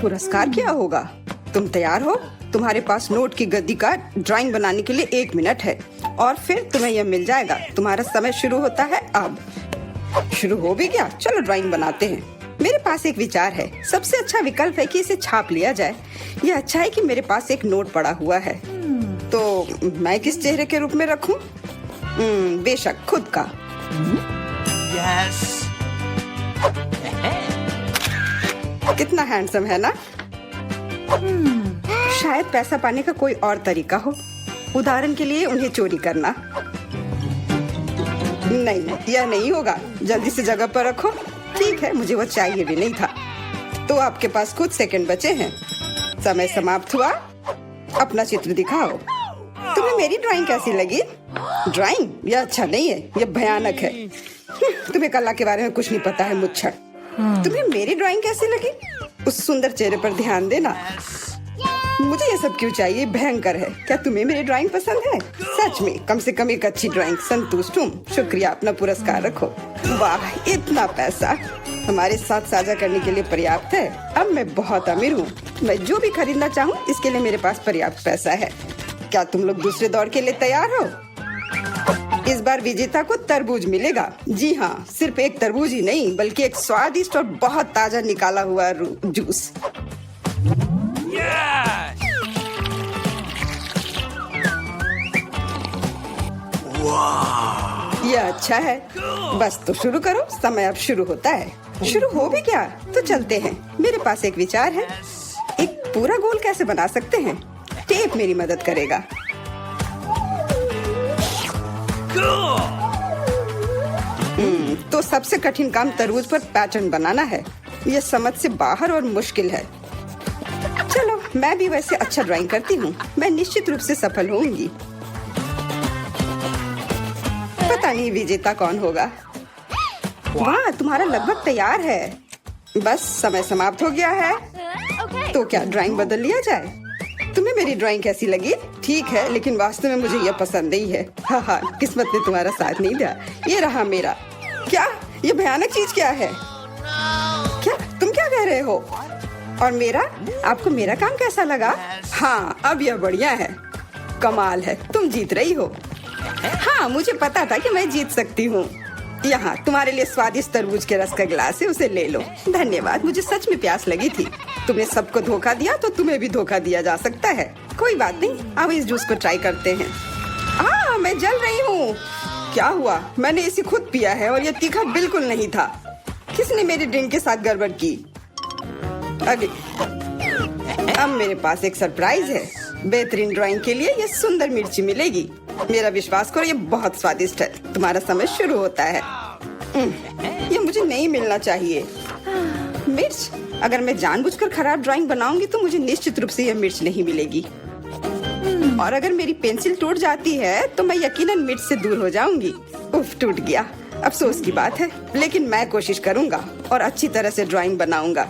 पुरस्कार क्या होगा? तुम तैयार हो? तुम्हारे पास नोट की गद्दी का ड्राइंग बनाने के लिए 1 मिनट है और फिर तुम्हें यह मिल जाएगा। तुम्हारा समय शुरू होता है अब। शुरू हो भी गया? चलो ड्राइंग बनाते हैं। मेरे पास एक विचार है। सबसे अच्छा विकल्प है कि इसे छाप लिया जाए। यह अच्छा है कि मेरे पास एक नोट पड़ा हुआ है। तो मैं किस चेहरे के रूप में रखूं? बेशक खुद का। यस। कितना हैंडसम है ना? शायद पैसा पाने का कोई और तरीका हो। उदाहरण के लिए उन्हें चोरी करना। नहीं, यह नहीं होगा। जल्दी से जगह पर रखो। ठीक है, मुझे वो चाहिए भी नहीं था। तो आपके पास कुछ सेकंड बचे हैं। समय समाप्त हुआ। अपना चित्र दिखाओ। तुम्हें मेरी ड्राइंग कैसी लगी? ड्राइंग? यह अच्छा नहीं है, यह भयानक है। तुम्हें कला के बारे में कुछ नहीं पता है, मुच्छर। तुम्हें मेरी ड्राइंग कैसी लगी? उस सुंदर चेहरे पर ध्यान देना। मुझे ये सब क्यों चाहिए? भयंकर है। क्या तुम्हें मेरी ड्राइंग पसंद है? सच में, कम से कम एक अच्छी ड्राइंग। संतुष्ट हूँ। शुक्रिया, अपना पुरस्कार रखो। वाह, इतना पैसा हमारे साथ साझा करने के लिए पर्याप्त है। अब मैं बहुत अमीर हूँ। मैं जो भी खरीदना चाहूँ इसके लिए मेरे पास पर्याप्त पैसा है। क्या तुम लोग दूसरे दौर के लिए तैयार हो? इस बार विजेता को तरबूज मिलेगा। जी हाँ, सिर्फ एक तरबूज ही नहीं बल्कि एक स्वादिष्ट और बहुत ताजा निकाला हुआ जूस। यह अच्छा है। बस तो शुरू करो। समय अब शुरू होता है। शुरू हो भी क्या? तो चलते हैं। मेरे पास एक विचार है। एक पूरा गोल कैसे बना सकते हैं? टेप मेरी मदद करेगा। तो सबसे कठिन काम तरबूज पर पैटर्न बनाना है। यह समझ से बाहर और मुश्किल है। चलो, मैं भी वैसे अच्छा ड्राइंग करती हूँ। मैं निश्चित रूप से सफल होंगी। पता नहीं विजेता कौन होगा। वाह, तुम्हारा लगभग तैयार है। बस समय समाप्त हो गया है। तो क्या ड्राइंग बदल लिया जाए? तुम्हें मेरी ड्राइंग कैसी लगी? ठीक है, लेकिन वास्तव में मुझे यह पसंद नहीं है। हाँ, किस्मत ने तुम्हारा साथ नहीं दिया। ये रहा मेरा। क्या? ये भयानक चीज क्या है? क्या तुम क्या कह रहे हो? और मेरा? आपको मेरा काम कैसा लगा? हाँ, अब यह बढ़िया है। कमाल है, तुम जीत रही हो। हाँ, मुझे पता था कि मैं जीत सकती हूँ। यहाँ तुम्हारे लिए स्वादिष्ट तरबूज के रस का गिलास है, उसे ले लो। धन्यवाद, मुझे सच में प्यास लगी थी। तुमने सबको धोखा दिया तो तुम्हें भी धोखा दिया जा सकता है। कोई बात नहीं, अब इस जूस को ट्राई करते हैं। मैं जल रही हूँ। क्या हुआ? मैंने इसे खुद पिया है और यह तीखा बिल्कुल नहीं था। किसने मेरी ड्रिंक के साथ गड़बड़ की? अब मेरे पास एक सरप्राइज है। बेहतरीन ड्राइंग के लिए ये सुंदर मिर्ची मिलेगी। मेरा विश्वास करो, ये बहुत स्वादिष्ट है। तुम्हारा समय शुरू होता है। ये मुझे नहीं मिलना चाहिए। मिर्च? अगर मैं जानबूझकर खराब ड्राइंग बनाऊंगी तो मुझे निश्चित रूप से यह मिर्च नहीं मिलेगी। और अगर मेरी पेंसिल टूट जाती है तो मैं यकीनन मिर्च से दूर हो जाऊंगी। उफ, टूट गया। अफसोस की बात है, लेकिन मैं कोशिश करूंगा और अच्छी तरह से ड्राइंग बनाऊंगा।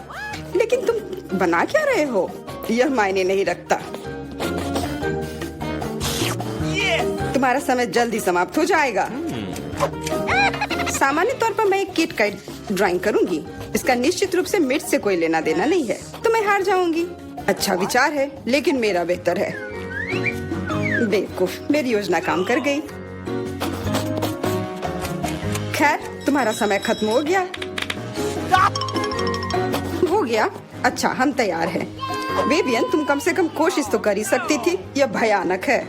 लेकिन तुम बना क्या रहे हो? यह मायने नहीं रखता। तुम्हारा समय जल्दी समाप्त हो जाएगा। सामान्य तौर पर मैं एक किट का ड्राइंग करूंगी। इसका निश्चित रूप से मिर्च से कोई लेना देना नहीं है, तो मैं हार जाऊंगी। अच्छा विचार है, लेकिन मेरा बेहतर है। बेवकूफ, मेरी योजना काम कर गई। खैर, तुम्हारा समय खत्म हो गया। हो गया? अच्छा, हम तैयार हैं। बेबियन, तुम कम से कम कोशिश तो कर ही सकती थी। यह भयानक है।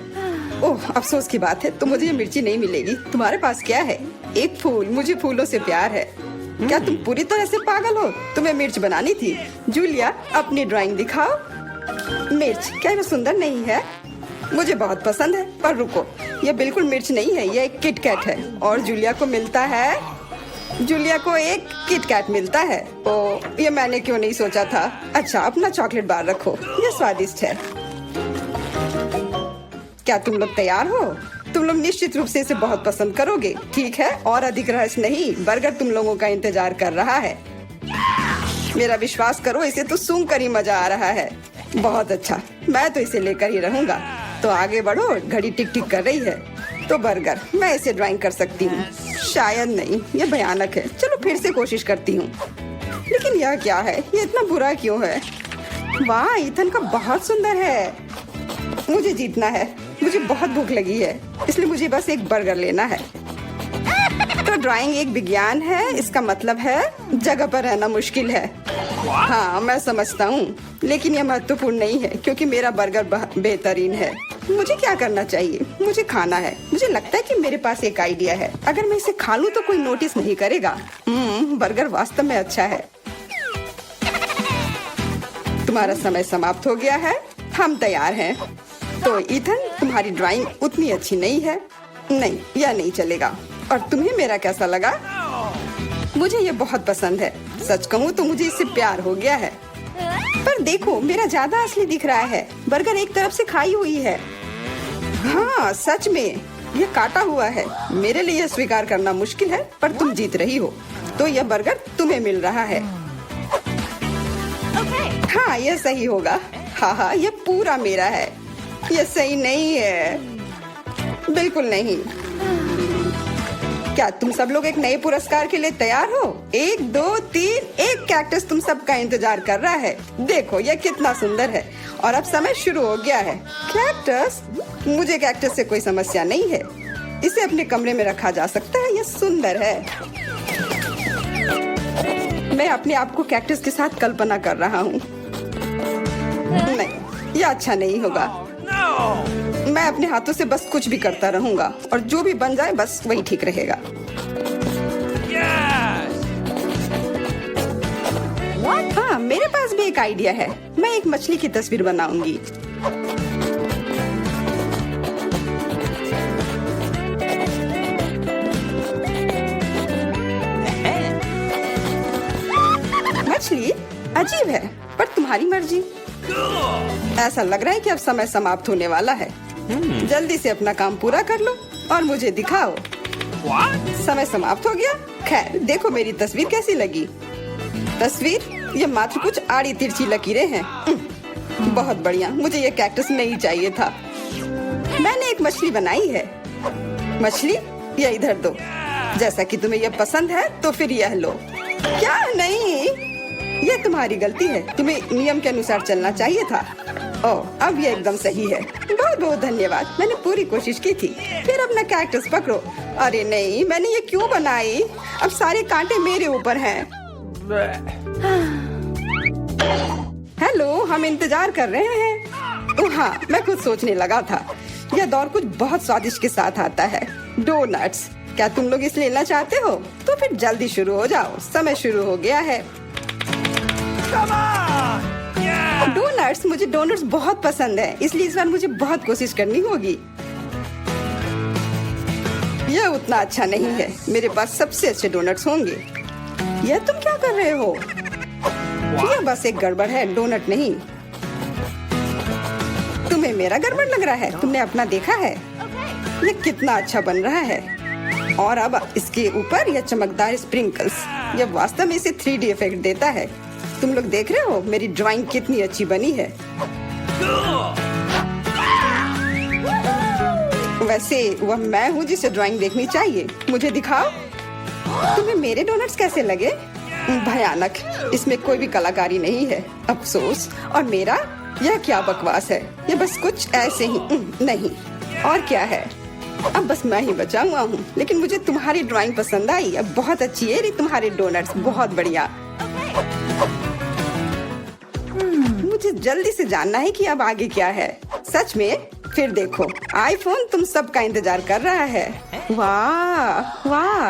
ओह, अफसोस की बात है, तो मुझे ये मिर्ची नहीं मिलेगी। तुम्हारे पास क्या है? एक फूल। मुझे फूलों से प्यार है। क्या तुम पूरी तरह से पागल हो? तुम्हें मिर्च बनानी थी। जूलिया, अपनी ड्राइंग दिखाओ। मिर्च? क्या यह सुंदर नहीं है? मुझे बहुत पसंद है, पर रुको, यह बिल्कुल मिर्च नहीं है। यह एक किटकैट है और जूलिया को मिलता है। जूलिया को एक किटकैट मिलता है। ओ, ये मैंने क्यों नहीं सोचा था। अच्छा, अपना चॉकलेट बार रखो, यह स्वादिष्ट है। क्या तुम लोग तैयार हो? तुम लोग निश्चित रूप से इसे बहुत पसंद करोगे। ठीक है, और अधिक रहस्य नहीं, बर्गर तुम लोगों का इंतजार कर रहा है। मेरा विश्वास करो, इसे तो सूंघ कर ही मजा आ रहा है। बहुत अच्छा, मैं तो इसे लेकर ही रहूंगा। तो आगे बढ़ो, घड़ी टिक टिक कर रही है। तो बर्गर, मैं इसे ड्राइंग कर सकती हूँ। शायद नहीं, ये भयानक है। चलो फिर से कोशिश करती हूँ। लेकिन यह क्या है? ये इतना बुरा क्यों है? वाह, ईथन का बहुत सुंदर है। मुझे जीतना है। मुझे बहुत भूख लगी है, इसलिए मुझे बस एक बर्गर लेना है। तो ड्राइंग एक विज्ञान है, इसका मतलब है जगह पर रहना मुश्किल है। हाँ, मैं समझता हूँ, लेकिन यह महत्वपूर्ण नहीं है क्योंकि मेरा बर्गर बेहतरीन है। मुझे क्या करना चाहिए? मुझे खाना है। मुझे लगता है कि मेरे पास एक आइडिया है। अगर मैं इसे खा लूँ तो कोई नोटिस नहीं करेगा। बर्गर वास्तव में अच्छा है। तुम्हारा समय समाप्त हो गया है। हम तैयार हैं। तो ईथन, तुम्हारी ड्राइंग उतनी अच्छी नहीं है। नहीं, यह नहीं चलेगा। और तुम्हें मेरा कैसा लगा? मुझे ये बहुत पसंद है। सच कहूँ तो मुझे इससे प्यार हो गया है। पर देखो, मेरा ज्यादा असली दिख रहा है। बर्गर एक तरफ से खाई हुई है। हाँ, सच में यह काटा हुआ है। मेरे लिए यह स्वीकार करना मुश्किल है, पर तुम जीत रही हो। तो यह बर्गर तुम्हें मिल रहा है। हाँ, यह सही होगा। हाँ, यह पूरा मेरा है। यह सही नहीं है। बिल्कुल नहीं। क्या तुम सब लोग एक नए पुरस्कार के लिए तैयार हो? 1, 2, 3, एक कैक्टस तुम सबका इंतजार कर रहा है। देखो, यह कितना सुंदर है। और अब समय शुरू हो गया है। कैक्टस? मुझे कैक्टस से कोई समस्या नहीं है। इसे अपने कमरे में रखा जा सकता है। यह सुंदर है। मैं अपने आप को कैक्टस के साथ कल्पना कर रहा हूँ। नहीं, यह अच्छा नहीं होगा। मैं अपने हाथों से बस कुछ भी करता रहूंगा और जो भी बन जाए बस वही ठीक रहेगा। हाँ, मेरे पास भी एक आइडिया है। मैं एक मछली की तस्वीर बनाऊंगी। मछली अजीब है, पर तुम्हारी मर्जी। ऐसा लग रहा है कि अब समय समाप्त होने वाला है। जल्दी से अपना काम पूरा कर लो और मुझे दिखाओ। समय समाप्त हो गया। खैर, देखो मेरी तस्वीर कैसी लगी। तस्वीर? ये मात्र कुछ आड़ी तिरछी लकीरें हैं। बहुत बढ़िया। मुझे ये कैक्टस नहीं चाहिए था। मैंने एक मछली बनाई है। मछली? यह इधर दो। जैसा कि तुम्हें यह पसंद है तो फिर यह लो। क्या? नहीं, यह तुम्हारी गलती है। तुम्हें नियम के अनुसार चलना चाहिए था। ओह, अब यह एकदम सही है। बहुत बहुत धन्यवाद। मैंने पूरी कोशिश की थी। फिर अपना कैक्टस पकड़ो। अरे नहीं, मैंने ये क्यों बनाई? अब सारे कांटे मेरे ऊपर हैं। हेलो, हम इंतजार कर रहे हैं। ओह हाँ, मैं कुछ सोचने लगा था। यह दौर कुछ बहुत स्वादिष्ट के साथ आता है। डोनट्स। क्या तुम लोग इसे लेना चाहते हो? तो फिर जल्दी शुरू हो जाओ। समय शुरू हो गया है। डोनट्स? मुझे डोनट्स बहुत पसंद है, इसलिए इस बार मुझे बहुत कोशिश करनी होगी। यह उतना अच्छा नहीं है। मेरे पास सबसे अच्छे डोनट्स होंगे। यह तुम क्या कर रहे हो? यह बस एक गड़बड़ है, डोनट नहीं। तुम्हें मेरा गड़बड़ लग रहा है? तुमने अपना देखा है? यह कितना अच्छा बन रहा है। और अब इसके ऊपर यह चमकदार स्प्रिंकल्स। यह वास्तव में इसे 3D इफेक्ट देता है। तुम लोग देख रहे हो मेरी ड्राइंग कितनी अच्छी बनी है। वैसे वह मैं हूँ जिसे ड्राइंग देखनी चाहिए। मुझे दिखाओ। तुम्हें मेरे डोनट्स कैसे लगे? भयानक। इसमें कोई भी कलाकारी नहीं है। अफसोस। और मेरा? यह क्या बकवास है। यह बस कुछ ऐसे ही नहीं। और क्या है? अब बस मैं ही बचा हुआ हूँ। लेकिन मुझे तुम्हारी ड्राइंग पसंद आई। अब बहुत अच्छी है तुम्हारे डोनट्स। बहुत बढ़िया। मुझे जल्दी से जानना है कि अब आगे क्या है। सच में? फिर देखो, आईफोन तुम सबका इंतजार कर रहा है। वाह वाह।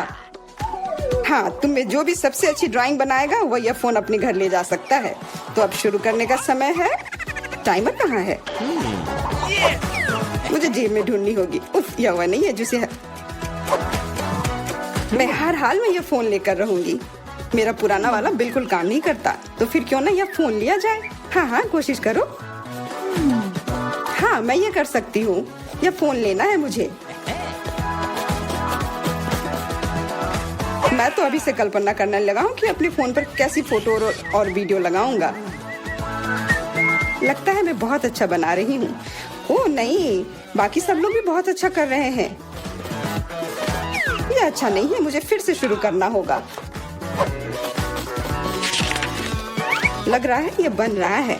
हाँ, तुम्हें जो भी सबसे अच्छी ड्राइंग बनाएगा वो यह फोन अपने घर ले जा सकता है। तो अब शुरू करने का समय है। टाइमर कहाँ है? मुझे जेब में ढूंढनी होगी। उफ, यह वह नहीं है जिसे मैं हर हाल में यह फोन लेकर रहूंगी। मेरा पुराना वाला बिल्कुल काम नहीं करता, तो फिर क्यों ना यह फोन लिया जाए। हाँ हाँ, कोशिश करो। हाँ, मैं ये कर सकती हूँ। यह फोन लेना है मुझे। मैं तो अभी से कल्पना करने लगा हूँ कि अपने फोन पर कैसी फोटो और वीडियो लगाऊंगा। लगता है मैं बहुत अच्छा बना रही हूँ। ओह नहीं, बाकी सब लोग भी बहुत अच्छा कर रहे हैं। ये अच्छा नहीं है। मुझे फिर से शुरू करना होगा। लग रहा है ये बन रहा है।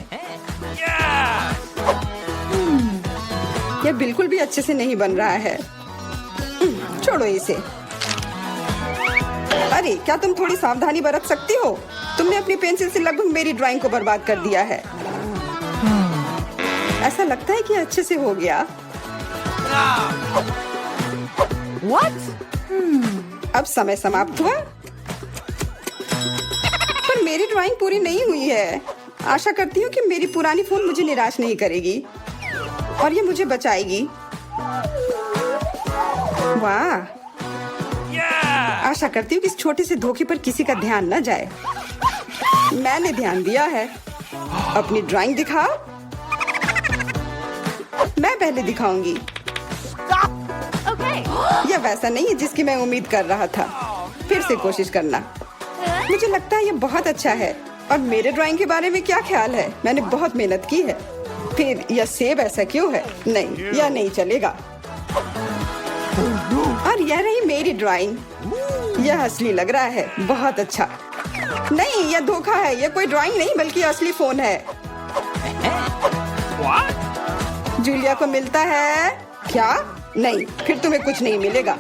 यह बिल्कुल भी अच्छे से नहीं बन रहा है। छोड़ो इसे। अरे क्या तुम थोड़ी सावधानी बरत सकती हो? तुमने अपनी पेंसिल से लगभग मेरी ड्राइंग को बर्बाद कर दिया है। ऐसा लगता है कि अच्छे से हो गया। What? अब समय समाप्त हुआ, पर मेरी ड्राइंग पूरी नहीं हुई है। आशा करती हूँ कि मेरी पुरानी फोन मुझे निराश नहीं करेगी और ये मुझे बचाएगी। वाह! आशा करती हूँ कि इस छोटे से धोखे पर किसी का ध्यान न जाए। मैंने ध्यान दिया है। अपनी ड्राइंग दिखाओ। मैं पहले दिखाऊंगी। यह वैसा नहीं है जिसकी मैं उम्मीद कर रहा था। फिर से कोशिश करना। मुझे लगता है यह बहुत अच्छा है। और मेरे ड्राइंग के बारे में क्या ख्याल है? मैंने बहुत मेहनत की है। फिर यह सेब ऐसा क्यों है? नहीं, यह नहीं चलेगा। और यह रही मेरी ड्राइंग। यह असली लग रहा है। बहुत अच्छा। नहीं, यह धोखा है। यह कोई ड्राइंग नहीं बल्कि असली फोन है। जूलिया को मिलता है क्या? नहीं, फिर तुम्हें कुछ नहीं मिलेगा।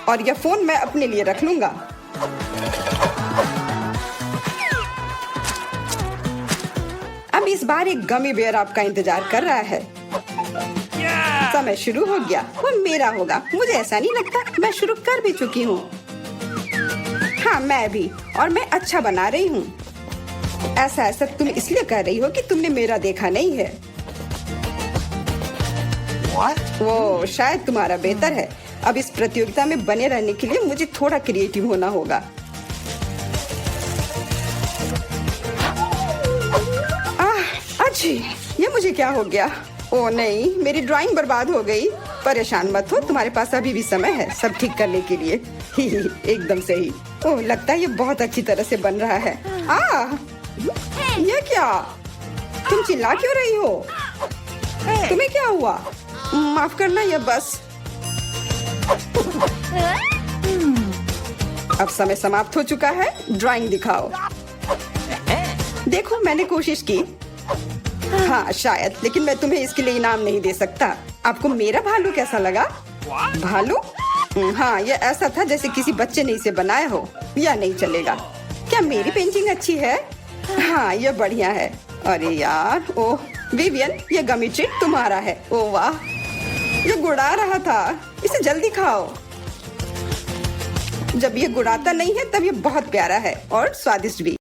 और यह फोन मैं अपने लिए रख लूंगा। अब इस बार एक गमी बेयर आपका इंतजार कर रहा है। समय शुरू हो गया। वो मेरा होगा। मुझे ऐसा नहीं लगता। मैं शुरू कर भी चुकी हूँ। हाँ, मैं भी। और मैं अच्छा बना रही हूँ। ऐसा तुम इसलिए कर रही हो कि तुमने मेरा देखा नहीं है। वो शायद तुम्हारा बेहतर है। अब इस प्रतियोगिता में बने रहने के लिए मुझे थोड़ा क्रिएटिव होना होगा। अच्छी, ये मुझे क्या हो गया? ओ नहीं, मेरी ड्राइंग बर्बाद हो गई। परेशान मत हो, तुम्हारे पास अभी भी समय है सब ठीक करने के लिए। एकदम सही। ओह, लगता है ये बहुत अच्छी तरह से बन रहा है। ये क्या? तुम चिल्ला क्यों रही हो? तुम्हें क्या हुआ? माफ करना, ये बस। अब समय समाप्त हो चुका है। ड्राइंग दिखाओ। देखो, मैंने कोशिश की। हाँ शायद, लेकिन मैं तुम्हें इसके लिए इनाम नहीं दे सकता। आपको मेरा भालू कैसा लगा? भालू? हाँ, यह ऐसा था जैसे किसी बच्चे ने इसे बनाया हो। यह नहीं चलेगा। क्या मेरी पेंटिंग अच्छी है? हाँ, यह बढ़िया है। अरे यार, ओह विवियन, यह गमी ट्रीट तुम्हारा है। ओह वाह, यह गुड़ा रहा था। इसे जल्दी खाओ। जब ये गुड़ाता नहीं है तब ये बहुत प्यारा है और स्वादिष्ट भी।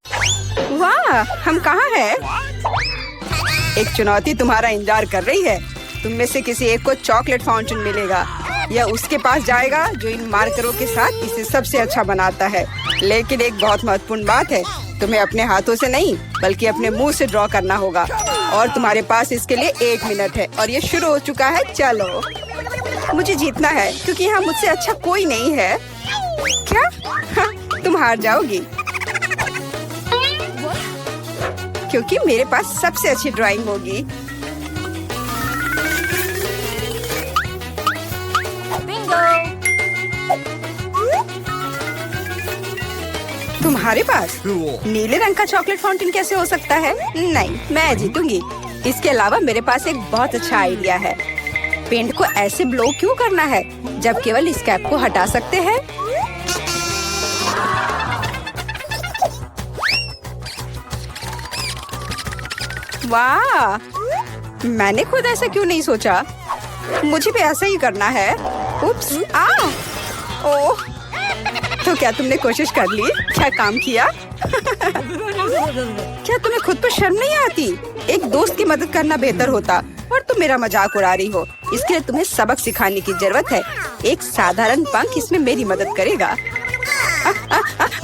वाह, हम कहाँ हैं? एक चुनौती तुम्हारा इंतजार कर रही है। तुम में से किसी एक को चॉकलेट फाउंटेन मिलेगा। यह उसके पास जाएगा जो इन मार्करों के साथ इसे सबसे अच्छा बनाता है। लेकिन एक बहुत महत्वपूर्ण बात है, तुम्हें अपने हाथों से नहीं बल्कि अपने मुंह से ड्रॉ करना होगा। और तुम्हारे पास इसके लिए 1 मिनट है और ये शुरू हो चुका है। चलो, मुझे जीतना है क्योंकि यहाँ मुझसे अच्छा कोई नहीं है। क्या? हाँ, तुम हार जाओगी क्योंकि मेरे पास सबसे अच्छी ड्राइंग होगी। तुम्हारे पास नीले रंग का चॉकलेट फाउंटेन कैसे हो सकता है? नहीं, मैं जीतूंगी। इसके अलावा मेरे पास एक बहुत अच्छा आइडिया है। पेंट को ऐसे ब्लो क्यों करना है जब केवल इस कैप को हटा सकते हैं? वाह, मैंने खुद ऐसा क्यों नहीं सोचा? मुझे भी ऐसा ही करना है। उप्स, ओह, तो क्या तुमने कोशिश कर ली? क्या काम किया? क्या तुम्हें खुद पर शर्म नहीं आती? एक दोस्त की मदद करना बेहतर होता और तुम मेरा मजाक उड़ा रही हो। इसके लिए तुम्हें सबक सिखाने की जरूरत है। एक साधारण पंख इसमें मेरी मदद करेगा।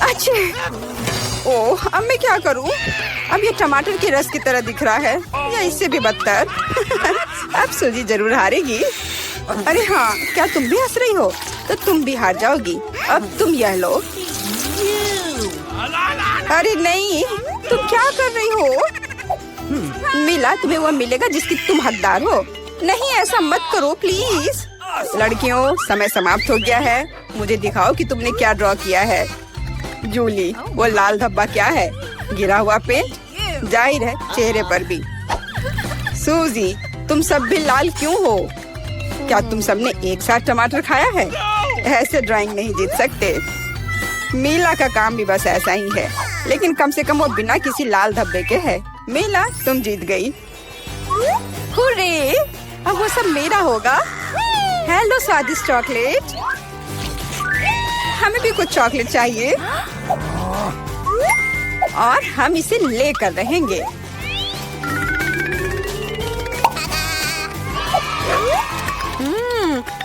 अच्छा, ओह, अब मैं क्या करूं? अब ये टमाटर के रस की तरह दिख रहा है या इससे भी बदतर। अब सूजी जरूर हारेगी। अरे हाँ, क्या तुम भी हंस रही हो? तो तुम भी हार जाओगी। अब तुम यह लो। अरे नहीं, तुम क्या कर रही हो? मिला तुम्हें वो मिलेगा जिसकी तुम हकदार हो। नहीं, ऐसा मत करो प्लीज। लड़कियों, समय समाप्त हो गया है। मुझे दिखाओ कि तुमने क्या ड्रॉ किया है। जूली, वो लाल धब्बा क्या है? गिरा हुआ पेंट? जाहिर है, चेहरे पर भी। सूजी, तुम सब भी लाल क्यों हो? क्या तुम सबने एक साथ टमाटर खाया है? ऐसे ड्राइंग नहीं जीत सकते। मीला का काम भी बस ऐसा ही है, लेकिन कम से कम वो बिना किसी लाल धब्बे के है। मीला, तुम जीत गई। हुर्रे! अब वो सब मेरा होगा। हेलो स्वादिष्ट चॉकलेट। हमें भी कुछ चॉकलेट चाहिए और हम इसे लेकर रहेंगे।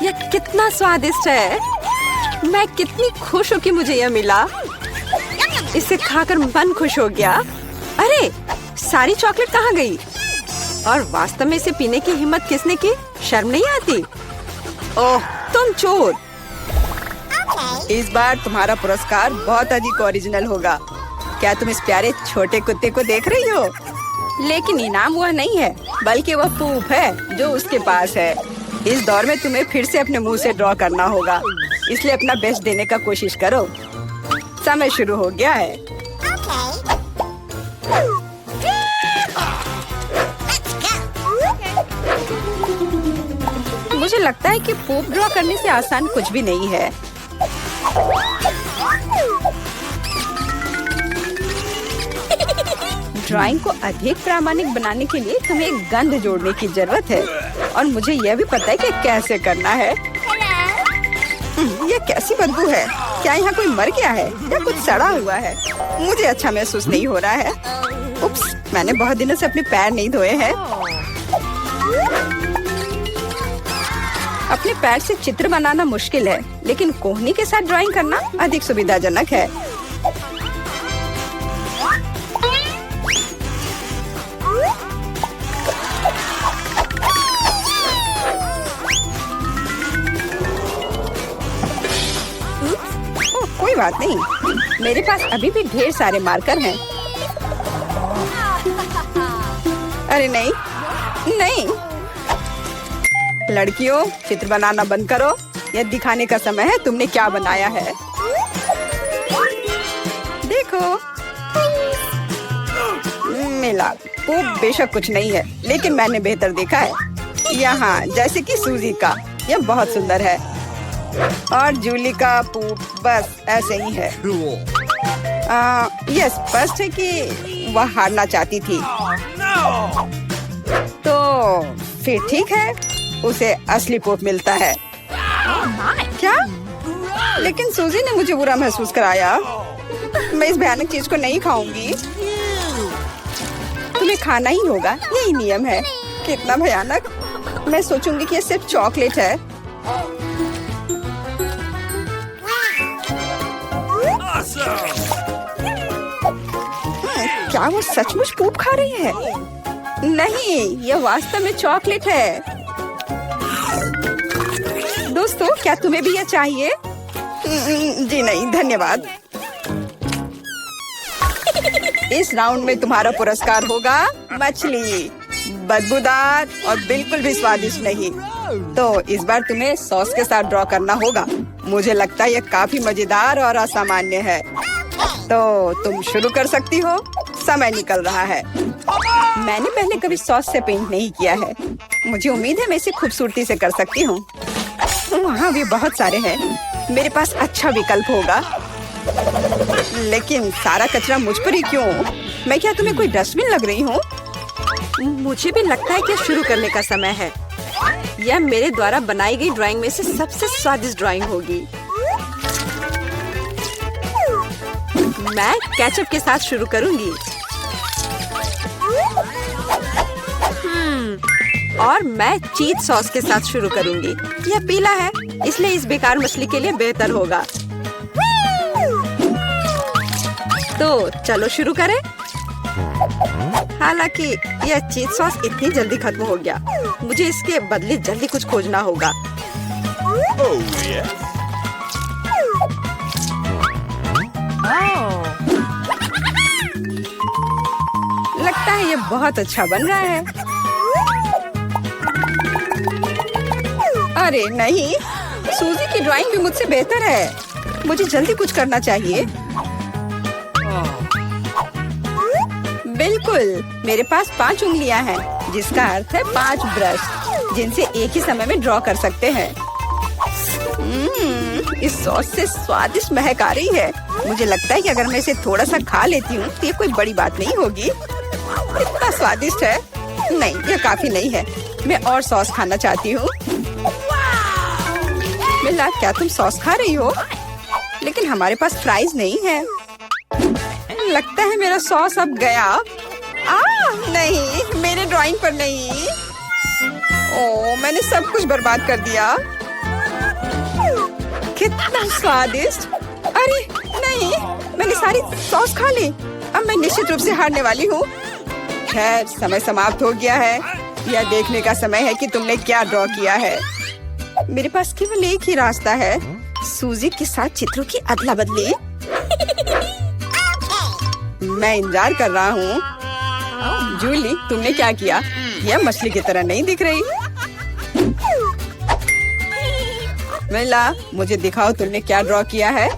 यह कितना स्वादिष्ट है। मैं कितनी खुश हूँ कि मुझे यह मिला। इसे खाकर मन खुश हो गया। अरे, सारी चॉकलेट कहाँ गई? और वास्तव में इसे पीने की हिम्मत किसने की? शर्म नहीं आती? ओह, तुम चोर। इस बार तुम्हारा पुरस्कार बहुत अधिक ओरिजिनल होगा। क्या तुम इस प्यारे छोटे कुत्ते को देख रही हो? लेकिन इनाम वह नहीं है, बल्कि वह पूप है जो उसके पास है। इस दौर में तुम्हें फिर से अपने मुंह से ड्रॉ करना होगा, इसलिए अपना बेस्ट देने का कोशिश करो। समय शुरू हो गया है। मुझे लगता है कि पूप ड्रॉ करने से आसान कुछ भी नहीं है। ड्राइंग को अधिक प्रामाणिक बनाने के लिए तुम्हें एक गंध जोड़ने की जरूरत है, और मुझे यह भी पता है कि कैसे करना है। यह कैसी बदबू है? क्या यहाँ कोई मर गया है या कुछ सड़ा हुआ है? मुझे अच्छा महसूस नहीं हो रहा है। उप्स, मैंने बहुत दिनों से अपने पैर नहीं धोए हैं। अपने पैर से चित्र बनाना मुश्किल है, लेकिन कोहनी के साथ ड्राइंग करना अधिक सुविधाजनक है। कोई बात नहीं, मेरे पास अभी भी ढेर सारे मार्कर हैं। अरे नहीं, नहीं। लड़कियों, चित्र बनाना बंद करो। यह दिखाने का समय है तुमने क्या बनाया है। देखो, मिला। वो बेशक कुछ नहीं है, लेकिन मैंने बेहतर देखा है। यहाँ जैसे कि सूजी का, यह बहुत सुंदर है। और जूली का पूप बस ऐसे ही है। यह स्पष्ट है कि वह हारना चाहती थी। तो फिर ठीक है, उसे असली पूप मिलता है। क्या? लेकिन सूजी ने मुझे बुरा महसूस कराया। मैं इस भयानक चीज को नहीं खाऊंगी। तुम्हें खाना ही होगा, यही नियम है। कितना भयानक। मैं सोचूंगी कि यह सिर्फ चॉकलेट है। क्या वो सचमुच पूप खा रही है? नहीं, यह वास्तव में चॉकलेट है। दोस्तों, क्या तुम्हें भी यह चाहिए? जी नहीं, धन्यवाद। इस राउंड में तुम्हारा पुरस्कार होगा मछली। बदबूदार और बिल्कुल भी स्वादिष्ट नहीं। तो इस बार तुम्हें सॉस के साथ ड्रॉ करना होगा। मुझे लगता है यह काफी मजेदार और असामान्य है। तो तुम शुरू कर सकती हो। समय निकल रहा है। मैंने पहले कभी सॉस से पेंट नहीं किया है। मुझे उम्मीद है मैं इसे खूबसूरती से कर सकती हूँ। वहाँ भी बहुत सारे हैं। मेरे पास अच्छा विकल्प होगा। लेकिन सारा कचरा मुझ पर ही क्यों? मैं क्या तुम्हें कोई डस्टबिन लग रही हूँ? मुझे भी लगता है कि शुरू करने का समय है। यह मेरे द्वारा बनाई गई ड्राइंग में से सबसे स्वादिष्ट ड्राइंग होगी। मैं केचप के साथ शुरू करूंगी। और मैं चीज सॉस के साथ शुरू करूंगी। यह पीला है, इसलिए इस बेकार मछली के लिए बेहतर होगा। तो चलो शुरू करें। हालांकि यह चीज सॉस इतनी जल्दी खत्म हो गया, मुझे इसके बदले जल्दी कुछ खोजना होगा। लगता है ये बहुत अच्छा बन रहा है। अरे नहीं, सूजी की ड्राइंग भी मुझसे बेहतर है। मुझे जल्दी कुछ करना चाहिए। बिल्कुल, मेरे पास 5 उंगलियां हैं। जिसका अर्थ है 5 ब्रश जिनसे एक ही समय में ड्रॉ कर सकते हैं। इस सॉस से स्वादिष्ट महक आ रही है। मुझे लगता है कि अगर मैं इसे थोड़ा सा खा लेती हूँ तो ये कोई बड़ी बात नहीं होगी। इतना स्वादिष्ट है। नहीं, ये काफी नहीं है। मैं और सॉस खाना चाहती हूँ। मिला, क्या तुम सॉस खा रही हो? लेकिन हमारे पास फ्राइज नहीं है। लगता है मेरा सॉस अब गया। नहीं, मेरे ड्राइंग पर नहीं। ओह, मैंने सब कुछ बर्बाद कर दिया। कितना स्वादिष्ट। अरे नहीं, मैंने सारी सॉस खा ली। अब मैं निश्चित रूप से हारने वाली हूँ। खैर, समय समाप्त हो गया है। यह देखने का समय है कि तुमने क्या ड्रॉ किया है। मेरे पास केवल एक ही रास्ता है, सूजी के साथ चित्रों की अदला बदली। मैं इंतजार कर रहा हूँ। जूली, तुमने क्या किया? यह मछली की तरह नहीं दिख रही। मिला, मुझे दिखाओ तुमने क्या ड्रॉ किया है।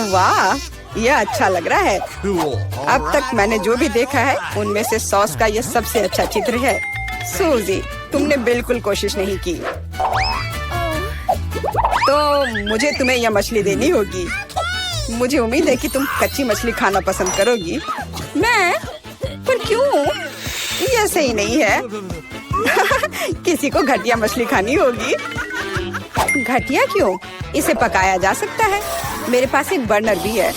वाह, यह अच्छा लग रहा है। अब तक मैंने जो भी देखा है उनमें से सॉस का यह सबसे अच्छा चित्र है। सूजी, तुमने बिल्कुल कोशिश नहीं की, तो मुझे तुम्हें यह मछली देनी होगी। मुझे उम्मीद है कि तुम कच्ची मछली खाना पसंद करोगी। मैं? पर क्यों? यह सही नहीं है। किसी को घटिया मछली खानी होगी। घटिया क्यों? इसे पकाया जा सकता है। मेरे पास एक बर्नर भी है।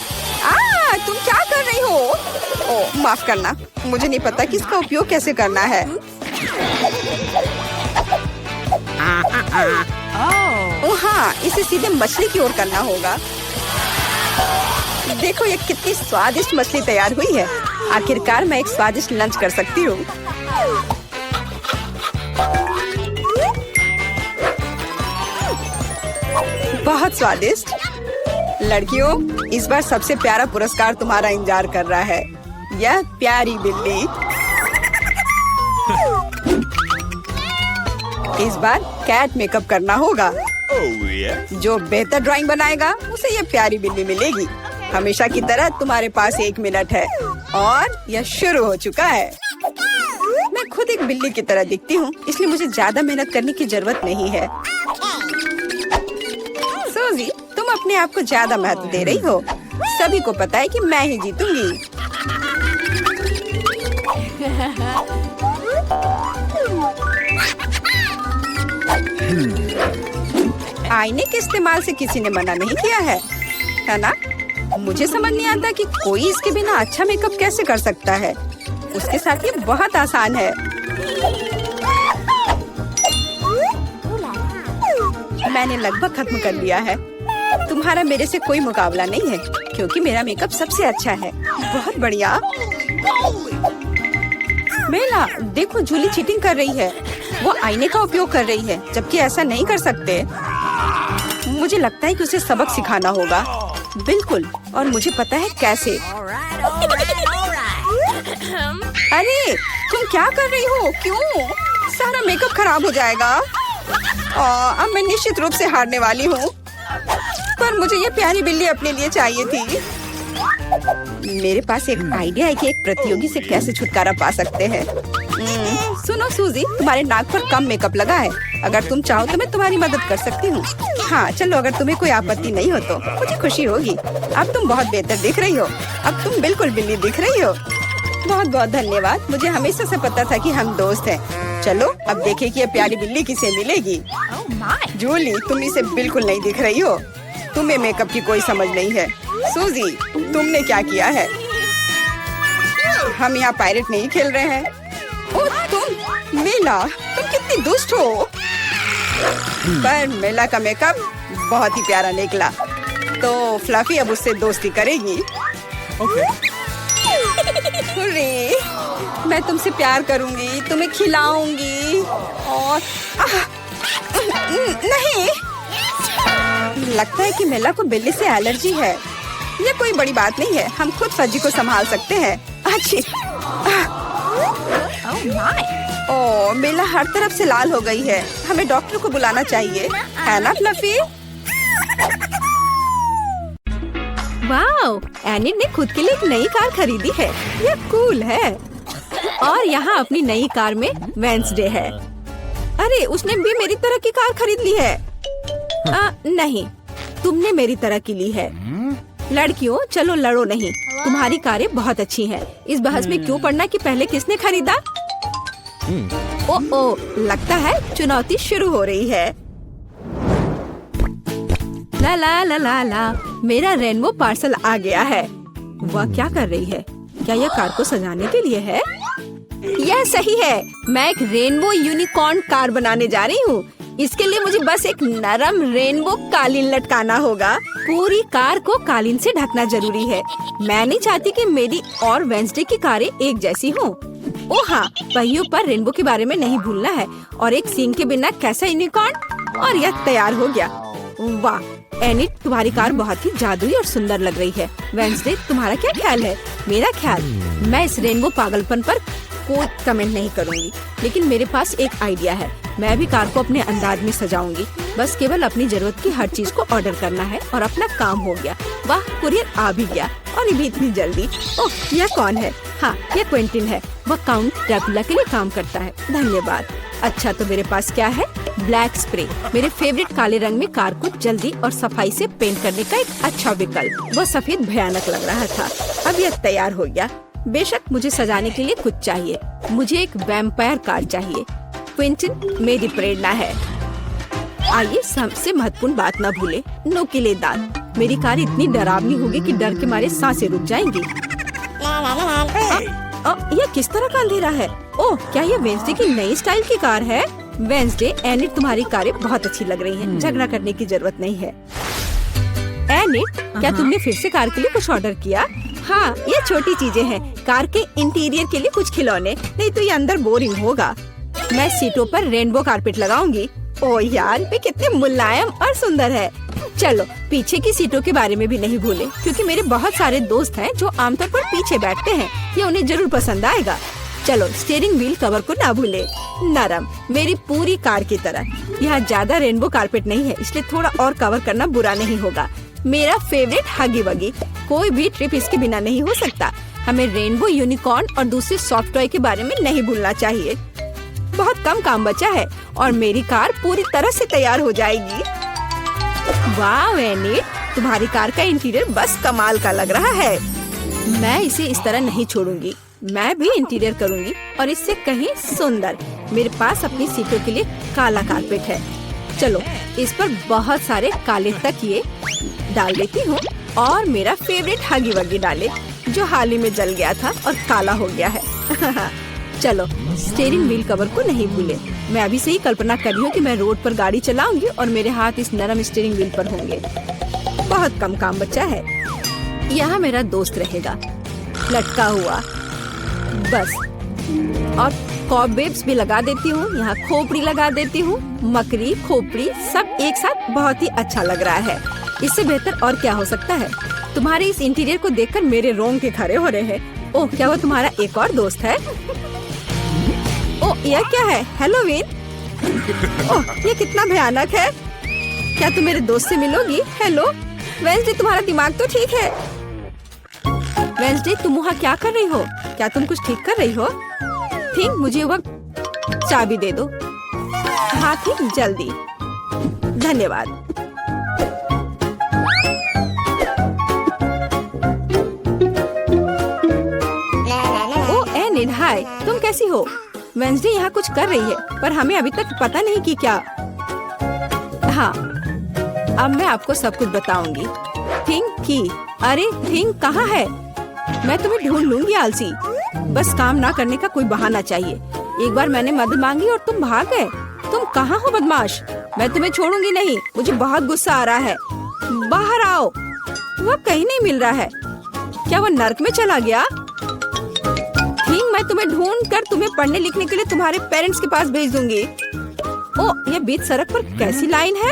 तुम क्या कर रही हो? ओह, माफ करना, मुझे नहीं पता कि इसका उपयोग कैसे करना है। ओह हाँ, इसे सीधे मछली की ओर करना होगा। देखो ये कितनी स्वादिष्ट मछली तैयार हुई है। आखिरकार मैं एक स्वादिष्ट लंच कर सकती हूँ। बहुत स्वादिष्ट। लड़कियों, इस बार सबसे प्यारा पुरस्कार तुम्हारा इंतजार कर रहा है। यह प्यारी बिल्ली। इस बार कैट मेकअप करना होगा। जो बेहतर ड्राइंग बनाएगा उसे यह प्यारी बिल्ली मिलेगी। हमेशा की तरह तुम्हारे पास 1 मिनट है और यह शुरू हो चुका है। मैं खुद एक बिल्ली की तरह दिखती हूँ, इसलिए मुझे ज्यादा मेहनत करने की जरूरत नहीं है। सूजी, तुम अपने आप को ज्यादा महत्व दे रही हो। सभी को पता है कि मैं ही जीतूंगी। आईने के इस्तेमाल से किसी ने मना नहीं किया है ना? मुझे समझ नहीं आता कि कोई इसके बिना अच्छा मेकअप कैसे कर सकता है। उसके साथ ये बहुत आसान है। मैंने लगभग खत्म कर लिया है। तुम्हारा मेरे से कोई मुकाबला नहीं है क्योंकि मेरा मेकअप सबसे अच्छा है। बहुत बढ़िया। मेला, देखो जूली चीटिंग कर रही है। वो आईने का उपयोग कर रही है, जबकि ऐसा नहीं कर सकते। मुझे लगता है कि उसे सबक सिखाना होगा। बिल्कुल, और मुझे पता है कैसे। अरे, तुम क्या कर रही हो? क्यों? सारा मेकअप खराब हो जाएगा। अब मैं निश्चित रूप से हारने वाली हूँ। पर मुझे ये प्यारी बिल्ली अपने लिए चाहिए थी। मेरे पास एक आइडिया है कि एक प्रतियोगी से कैसे छुटकारा पा सकते हैं। सुनो सूजी, तुम्हारे नाक पर कम मेकअप लगा है। अगर तुम चाहो तो मैं तुम्हारी मदद कर सकती हूँ। हाँ चलो, अगर तुम्हें कोई आपत्ति नहीं हो तो मुझे खुशी होगी। अब तुम बहुत बेहतर दिख रही हो। अब तुम बिल्कुल बिल्ली दिख रही हो। बहुत बहुत धन्यवाद। मुझे हमेशा से पता था कि हम दोस्त हैं। चलो अब देखें कि ये प्यारी बिल्ली किसे मिलेगी। जूली, तुम इसे बिल्कुल नहीं दिख रही हो। तुम्हें मेकअप की कोई समझ नहीं है। सूजी, तुमने क्या किया है? हम यहाँ पायरेट नहीं खेल रहे हैं। ओह तुम, मेला, तुम कितनी दुष्ट हो। पर मेला का मेकअप बहुत ही प्यारा निकला, तो फ्लफी अब उससे दोस्ती करेगी। हुर्रे, मैं तुमसे प्यार करूंगी, तुम्हें खिलाऊंगी और नहीं, लगता है कि मेला को बिल्ली से एलर्जी है। ये कोई बड़ी बात नहीं है, हम खुद फज्जी को संभाल सकते हैं। अच्छी। ओह, मेला हर तरफ से लाल हो गई है। हमें डॉक्टर को बुलाना चाहिए, है ना फ्लफी? वाओ, एनिन ने खुद के लिए एक नई कार खरीदी है। ये कूल है। और यहाँ अपनी नई कार में वेंसडे है। अरे उसने भी मेरी तरह की कार खरीद ली है। नहीं, तुमने मेरी तरह की ली है। लड़कियों चलो लड़ो नहीं, तुम्हारी कारें बहुत अच्छी हैं। इस बहस में क्यों पड़ना कि पहले किसने खरीदा। ओ लगता है चुनौती शुरू हो रही है। ला ला ला ला ला, मेरा रेनबो पार्सल आ गया है। वह क्या कर रही है? क्या यह कार को सजाने के लिए है? यह सही है, मैं एक रेनबो यूनिकॉर्न कार बनाने जा रही हूँ। इसके लिए मुझे बस एक नरम रेनबो कालीन लटकाना होगा। पूरी कार को कालीन से ढकना जरूरी है। मैं नहीं चाहती कि मेरी और वेंसडे की कारें एक जैसी हों। ओ हाँ, पहियों पर रेनबो के बारे में नहीं भूलना है। और एक सींग के बिना कैसा यूनिकॉर्न। और यह तैयार हो गया। वाह एनिट, तुम्हारी कार बहुत ही जादुई और सुंदर लग रही है। वेंसडे तुम्हारा क्या ख्याल है? मेरा ख्याल, मैं इस रेनबो पागलपन पर कोई कमेंट नहीं करूँगी, लेकिन मेरे पास एक आइडिया है। मैं भी कार को अपने अंदाज में सजाऊंगी। बस केवल अपनी जरूरत की हर चीज को ऑर्डर करना है और अपना काम हो गया। वाह, कुरियर आ भी गया और ये भी इतनी जल्दी। ओह, यह कौन है? हाँ, यह क्विंटिन है। वह काउंट ड्रैकुला के लिए काम करता है। धन्यवाद। अच्छा, तो मेरे पास क्या है? ब्लैक स्प्रे, मेरे फेवरेट काले रंग में कार को जल्दी और सफाई से पेंट करने का एक अच्छा विकल्प। वह सफेद भयानक लग रहा था। अब यह तैयार हो गया। बेशक मुझे सजाने के लिए कुछ चाहिए। मुझे एक वैम्पायर कार चाहिए। क्विंटिन मेरी प्रेरणा है। आइए सबसे महत्वपूर्ण बात न भूले, नुकीले दांत। मेरी कार इतनी डरावनी होगी कि डर के मारे सांसें रुक जाएंगी। यह किस तरह का अंधेरा है? ओह, क्या यह वेंसडे की नई स्टाइल की कार है? वेंसडे, एनिट तुम्हारी कारें बहुत अच्छी लग रही हैं। झगड़ा करने की जरूरत नहीं है। एनिट, क्या तुमने फिर से कार के लिए कुछ ऑर्डर किया? हाँ, ये छोटी चीजें हैं। कार के इंटीरियर के लिए कुछ खिलौने, नहीं तो ये अंदर बोरिंग होगा। मैं सीटों पर रेनबो कारपेट लगाऊंगी। ओह यार, वे कितने मुलायम और सुंदर है। चलो पीछे की सीटों के बारे में भी नहीं भूले, क्योंकि मेरे बहुत सारे दोस्त हैं जो आमतौर पर पीछे बैठते हैं। ये उन्हें जरूर पसंद आएगा। चलो स्टीयरिंग व्हील कवर को ना भूले, नरम, मेरी पूरी कार की तरह। यहाँ ज्यादा रेनबो कारपेट नहीं है, इसलिए थोड़ा और कवर करना बुरा नहीं होगा। मेरा फेवरेट हगी वगी, कोई भी ट्रिप इसके बिना नहीं हो सकता। हमें रेनबो यूनिकॉर्न और दूसरे सॉफ्ट टॉय के बारे में नहीं भूलना चाहिए। बहुत कम काम बचा है और मेरी कार पूरी तरह से तैयार हो जाएगी। वाह एनिट, तुम्हारी कार का इंटीरियर बस कमाल का लग रहा है। मैं इसे इस तरह नहीं छोड़ूंगी। मैं भी इंटीरियर करूंगी और इससे कहीं सुंदर। मेरे पास अपनी सीटों के लिए काला कारपेट है। चलो इस पर बहुत सारे काले तकिए डाल देती हूँ और मेरा फेवरेट हगी वगी डाले, जो हाल ही में जल गया था और काला हो गया है। चलो स्टीयरिंग व्हील कवर को नहीं भूले। मैं अभी से ही कल्पना कर रही हूँ कि मैं रोड पर गाड़ी चलाऊंगी और मेरे हाथ इस नरम स्टीयरिंग व्हील पर होंगे। बहुत कम काम बचा है। यहाँ मेरा दोस्त रहेगा, लटका हुआ बस। और कॉबवेब्स भी लगा देती हूँ। यहाँ खोपड़ी लगा देती हूँ। मकड़ी खोपड़ी सब एक साथ बहुत ही अच्छा लग रहा है। इससे बेहतर और क्या हो सकता है? तुम्हारे इस इंटीरियर को देखकर मेरे रोंगटे खड़े हो रहे हैं। ओह, क्या वो तुम्हारा एक और दोस्त है? ओह, यह क्या है? हेलोवीन? ओह, ये कितना भयानक है। क्या तुम मेरे दोस्त से मिलोगी? हेलो वेंसडे, तुम्हारा दिमाग तो ठीक है। वेंसडे, तुम वहाँ क्या कर रही हो? क्या तुम कुछ ठीक कर रही हो? थिंक, मुझे वक्त चाबी दे दो। हाँ थिंक, जल्दी। धन्यवाद। हाय, तुम कैसी हो? वेंसडे यहाँ कुछ कर रही है, पर हमें अभी तक पता नहीं कि क्या। हाँ, अब मैं आपको सब कुछ बताऊंगी। थिंक की, अरे थिंक कहाँ है? मैं तुम्हें ढूंढ लूंगी आलसी। बस काम ना करने का कोई बहाना चाहिए। एक बार मैंने मदद मांगी और तुम भाग गए। तुम कहाँ हो बदमाश? मैं तुम्हें छोड़ूंगी नहीं। मुझे बहुत गुस्सा आ रहा है। बाहर आओ। वह कहीं नहीं मिल रहा है। क्या वह नर्क में चला गया? मैं तुम्हें ढूंढ कर तुम्हें पढ़ने लिखने के लिए तुम्हारे पेरेंट्स के पास भेज दूंगी। ओह, यह बीच सड़क पर कैसी लाइन है?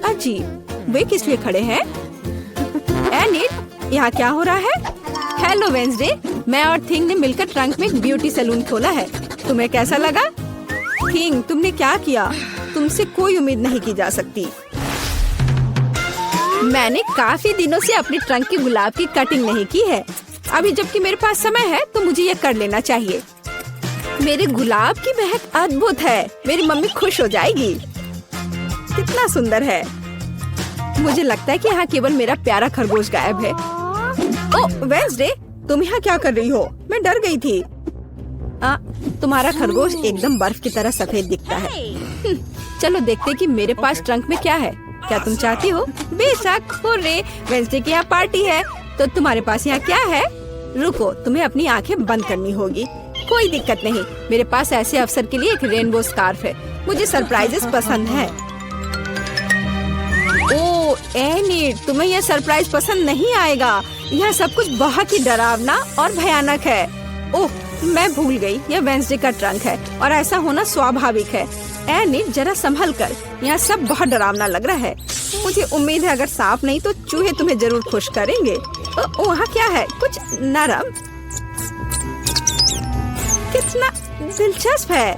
अजीब, वे किस लिए खड़े हैं? एनिट, यहाँ क्या हो रहा है? हेलो वेंसडे, मैं और थिंग ने मिलकर ट्रंक में एक ब्यूटी सैलून खोला है। तुम्हें कैसा लगा? थिंग, तुमने क्या किया? तुमसे कोई उम्मीद नहीं की जा सकती। मैंने काफी दिनों से अपने ट्रंक की गुलाब की कटिंग नहीं की है। अभी जबकि मेरे पास समय है तो मुझे ये कर लेना चाहिए। मेरे गुलाब की महक अद्भुत है, मेरी मम्मी खुश हो जाएगी। कितना सुंदर है। मुझे लगता है कि यहाँ केवल मेरा प्यारा खरगोश गायब है। ओह वेंसडे, तुम यहाँ क्या कर रही हो? मैं डर गई थी। तुम्हारा खरगोश एकदम बर्फ की तरह सफेद दिखता है। चलो देखते कि मेरे पास ट्रंक में क्या है। क्या तुम चाहती हो? बेशक। हुर्रे, वेंसडे की यहाँ पार्टी है। तो तुम्हारे पास यहाँ क्या है? रुको, तुम्हें अपनी आंखें बंद करनी होगी। कोई दिक्कत नहीं, मेरे पास ऐसे अवसर के लिए एक रेनबो स्कार्फ है। मुझे सरप्राइजेस पसंद है। ओह एनिट, तुम्हें यह सरप्राइज पसंद नहीं आएगा। यह सब कुछ बहुत ही डरावना और भयानक है। ओह, मैं भूल गई, यह वेंसडे का ट्रंक है और ऐसा होना स्वाभाविक है। एनिट, जरा संभल कर, यहाँ सब बहुत डरावना लग रहा है। मुझे उम्मीद है अगर सांप नहीं तो चूहे तुम्हें जरूर खुश करेंगे। वहाँ क्या है? कुछ नरम। कितना दिलचस्प है।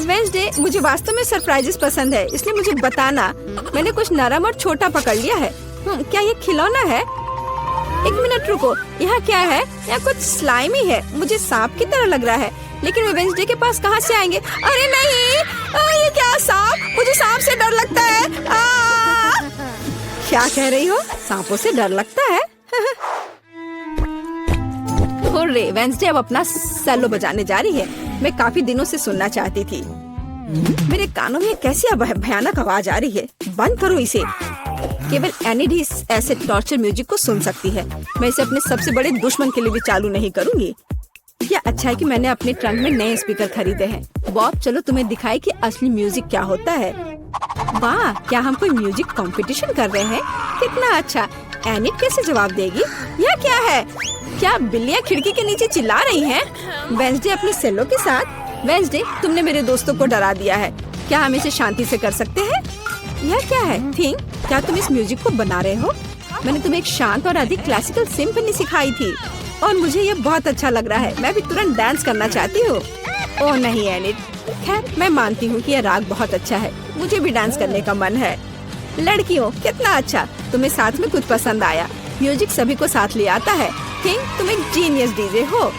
वेंसडे, मुझे वास्तव में सरप्राइजेस पसंद है, इसलिए मुझे बताना। मैंने कुछ नरम और छोटा पकड़ लिया है। क्या ये खिलौना है? एक मिनट रुको, यहाँ क्या है? यहाँ कुछ स्लाइमी है, मुझे सांप की तरह लग रहा है, लेकिन वे वेंसडे के पास कहाँ से आएंगे? अरे नहीं, ये क्या सांप? मुझे सांप से डर लगता है। क्या कह रही हो? सांपों से डर लगता है? हुर्रे, वेंसडे अब अपना सेलो बजाने जा रही है। मैं काफी दिनों से सुनना चाहती थी। मेरे कानों में कैसी भयानक आवाज आ रही है। बंद करो इसे। केवल एनिड ही ऐसे टॉर्चर म्यूजिक को सुन सकती है। मैं इसे अपने सबसे बड़े दुश्मन के लिए भी चालू नहीं करूंगी। क्या अच्छा है कि मैंने अपने ट्रंक में नए स्पीकर खरीदे हैं। बॉब, चलो तुम्हें दिखाई कि असली म्यूजिक क्या होता है। वाह, क्या हम कोई म्यूजिक कंपटीशन कर रहे हैं? कितना अच्छा। एनिड कैसे जवाब देगी? यह क्या है? क्या बिल्लियाँ खिड़की के नीचे चिल्ला रही हैं? वेंसडे अपने सेलो के साथ। वेंसडे, तुमने मेरे दोस्तों को डरा दिया है। क्या हम इसे शांति से कर सकते हैं? यह क्या है? थिंक, क्या तुम इस म्यूजिक को बना रहे हो? मैंने तुम्हें एक शांत और अधिक क्लासिकल सिम्फनी सिखाई थी और मुझे ये बहुत अच्छा लग रहा है। मैं भी तुरंत डांस करना चाहती हूँ। ओह नहीं एनिड, खैर मैं मानती हूँ कि यह राग बहुत अच्छा है। मुझे भी डांस करने का मन है। लड़कियों, कितना अच्छा, तुम्हें साथ में कुछ पसंद आया। म्यूजिक सभी को साथ ले आता है। थिंक, तुम एक जीनियस डीजे हो।